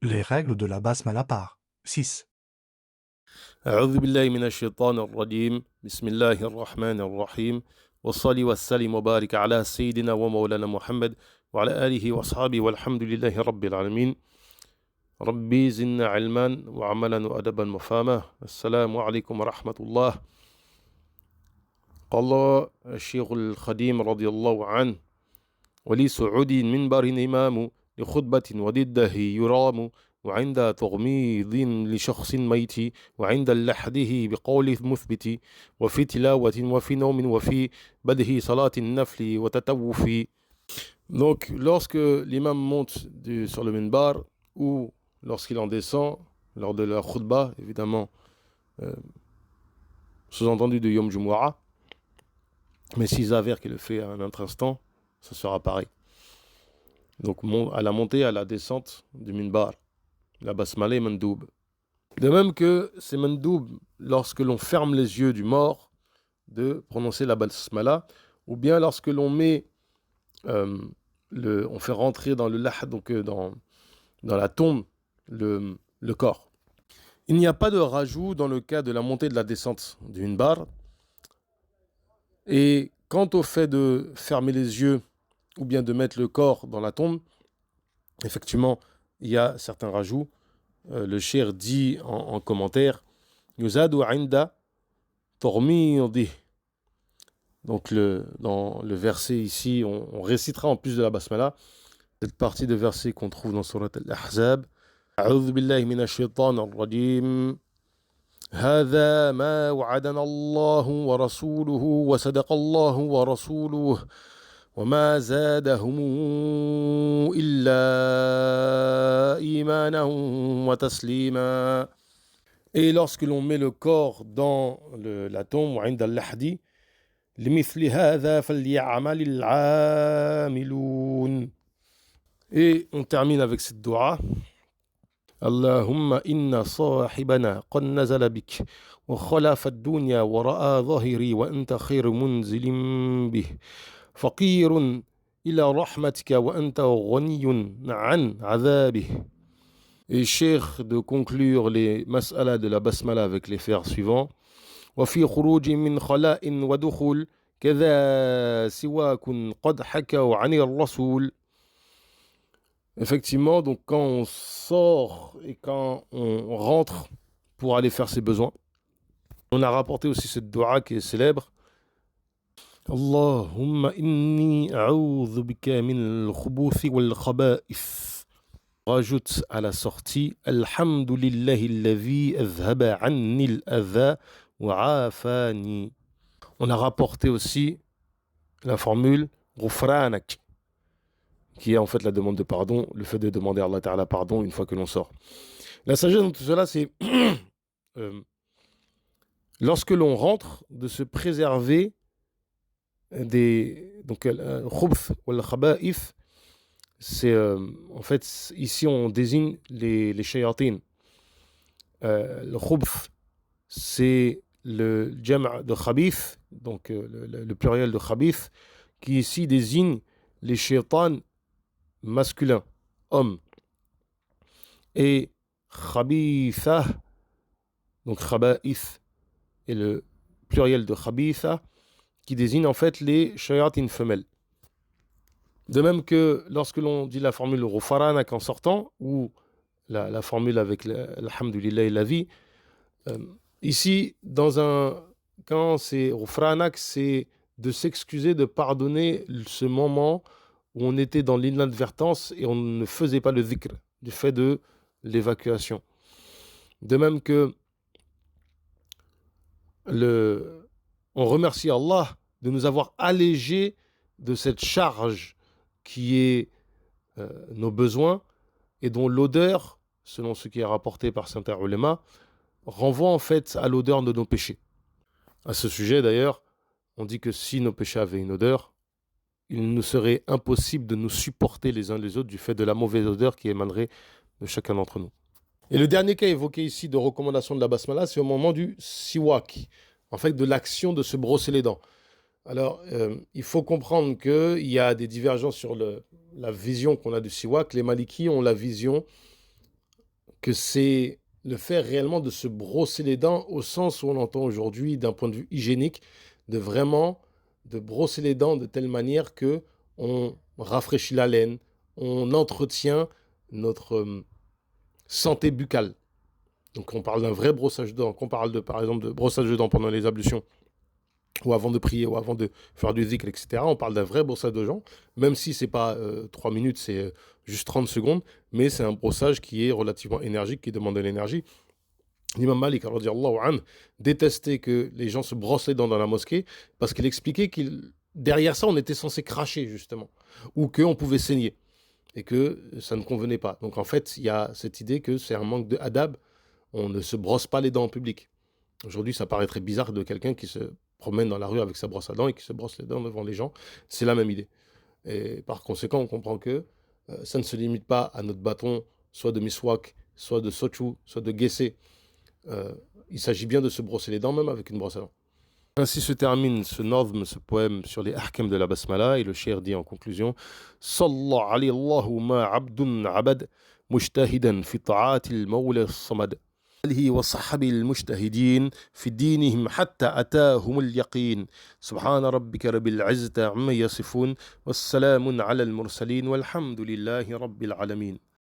Les règles de la basmala par 6. أعوذ بالله من الشيطان الرجيم بسم الله الرحمن الرحيم والصلاة والسلام وبارك على سيدنا ومولانا محمد وعلى آله وأصحابه والحمد لله رب العالمين ربي زدنا علما وعملا وأدبا وفهما السلام عليكم ورحمة الله. قال الشيخ الخديم رضي الله عنه ولي سعودي منبر إمام لخطبة وضده يرام وعند تغميض لشخص ميت وعند لحده بقول مثبت وفي تلاوة وفي نوم وفي بده صلاة النفل وتتوف. Donc lorsque l'imam monte sur le minbar ou lorsqu'il en descend lors de la khutbah, évidemment euh, sous-entendu de Yom Jumu'ah, mais s'il s'avère qu'il le fait à un autre instant, ça sera pareil. Donc à la montée, à la descente du minbar, la basmala est mandoub. De même que c'est mandoub lorsque l'on ferme les yeux du mort de prononcer la basmala, ou bien lorsque l'on met, on fait rentrer dans le lahd, donc dans la tombe, le corps. Il n'y a pas de rajout dans le cas de la montée et de la descente du minbar. Et quant au fait de fermer les yeux ou bien de mettre le corps dans la tombe, effectivement, il y a certains rajouts. Le cheikh dit en commentaire Yuzadu inda tormidi. Donc dans le verset ici, on récitera en plus de la basmala cette partie de verset qu'on trouve dans Surat Al-Ahzab. A'udhu billahi minash shaitanir rajim. هذا ما وعدنا الله ورسوله وصدق الله ورسوله وما زادهم إلا إيمانا وتسليما. Et lorsque l'on met le corps dans la tombe, عند اللحد لمثل هذا فليعمل العاملون. Et on termine avec cette dua. اللهم إن صاحبنا قد نزل بك وخلف الدنيا ورأى ظهري وأنت خير منزل به فقير إلى رحمتك وأنت غني عن عذابه. Et cheikh de conclure les mas'ala de la basmala avec les vers suivants. وفي خروج من خلاء ودخول كذا سواك قد حكوا عن الرسول. Effectivement, donc quand on sort et quand on rentre pour aller faire ses besoins, on a rapporté aussi cette dua qui est célèbre. Allahumma inni a'udhu bika min al-khubuthi wal-khaba'ith. Rajoute à la sortie Alhamdulillahi alladhi azhaba anni al-adha wa afani. On a rapporté aussi la formule Ghufranak, qui est en fait la demande de pardon, le fait de demander à Allah Ta'ala pardon une fois que l'on sort. La sagesse dans tout cela, c'est lorsque l'on rentre, de se préserver des... Donc, khubth ou al-khaba'if, c'est en fait, ici on désigne les shayatin. Le khubth, c'est le jam' de khabith, donc le pluriel de khabith, qui ici désigne les shaytans masculin, homme. Et khabitha, donc khaba'ith, et le pluriel de khabitha, qui désigne en fait les shayatin femelles. De même que lorsque l'on dit la formule Ghufranak en sortant, ou la formule avec l'Alhamdulillah et la vie, ici, quand c'est Ghufranak, c'est de s'excuser, de pardonner ce moment où on était dans l'inadvertance et on ne faisait pas le dhikr, du fait de l'évacuation. De même que on remercie Allah de nous avoir allégé de cette charge qui est nos besoins et dont l'odeur, selon ce qui est rapporté par certains ulémas, renvoie en fait à l'odeur de nos péchés. À ce sujet d'ailleurs, on dit que si nos péchés avaient une odeur, il nous serait impossible de nous supporter les uns les autres du fait de la mauvaise odeur qui émanerait de chacun d'entre nous. Et le dernier cas évoqué ici de recommandation de la basmala, c'est au moment du siwak, en fait de l'action de se brosser les dents. Alors, il faut comprendre qu'il y a des divergences sur la vision qu'on a du siwak. Les malikis ont la vision que c'est le fait réellement de se brosser les dents au sens où on entend aujourd'hui d'un point de vue hygiénique, de vraiment de brosser les dents de telle manière que on rafraîchit la laine, on entretient notre santé buccale. Donc on parle d'un vrai brossage de dents, qu'on parle de, par exemple de brossage de dents pendant les ablutions, ou avant de prier, ou avant de faire du zikr, etc. On parle d'un vrai brossage de dents, même si c'est pas 3 minutes, c'est juste 30 secondes, mais c'est un brossage qui est relativement énergique, qui demande de l'énergie. L'imam Malik, radiyallahu anhu, détestait que les gens se brossent les dents dans la mosquée, parce qu'il expliquait qu'il derrière ça, on était censé cracher, justement, ou qu'on pouvait saigner, et que ça ne convenait pas. Donc en fait, il y a cette idée que c'est un manque de adab, on ne se brosse pas les dents en public. Aujourd'hui, ça paraîtrait bizarre de quelqu'un qui se promène dans la rue avec sa brosse à dents et qui se brosse les dents devant les gens. C'est la même idée. Et par conséquent, on comprend que ça ne se limite pas à notre bâton, soit de miswak, soit de sochou, soit de guessé. Il s'agit bien de se brosser les dents, même avec une brosse à dents. Ainsi se termine ce nazm, ce poème sur les ahkam de la basmala, et le cheikh dit en conclusion: Sallallahu alayhi Allahu ma abdun abad, mujtahidan fi ta'atil mawla samad. آله وصحبه المجتهدين في دينهم حتى أتاهم اليقين سبحان ربك رب العزة عما يصفون والسلام على المرسلين والحمد لله رب العالمين.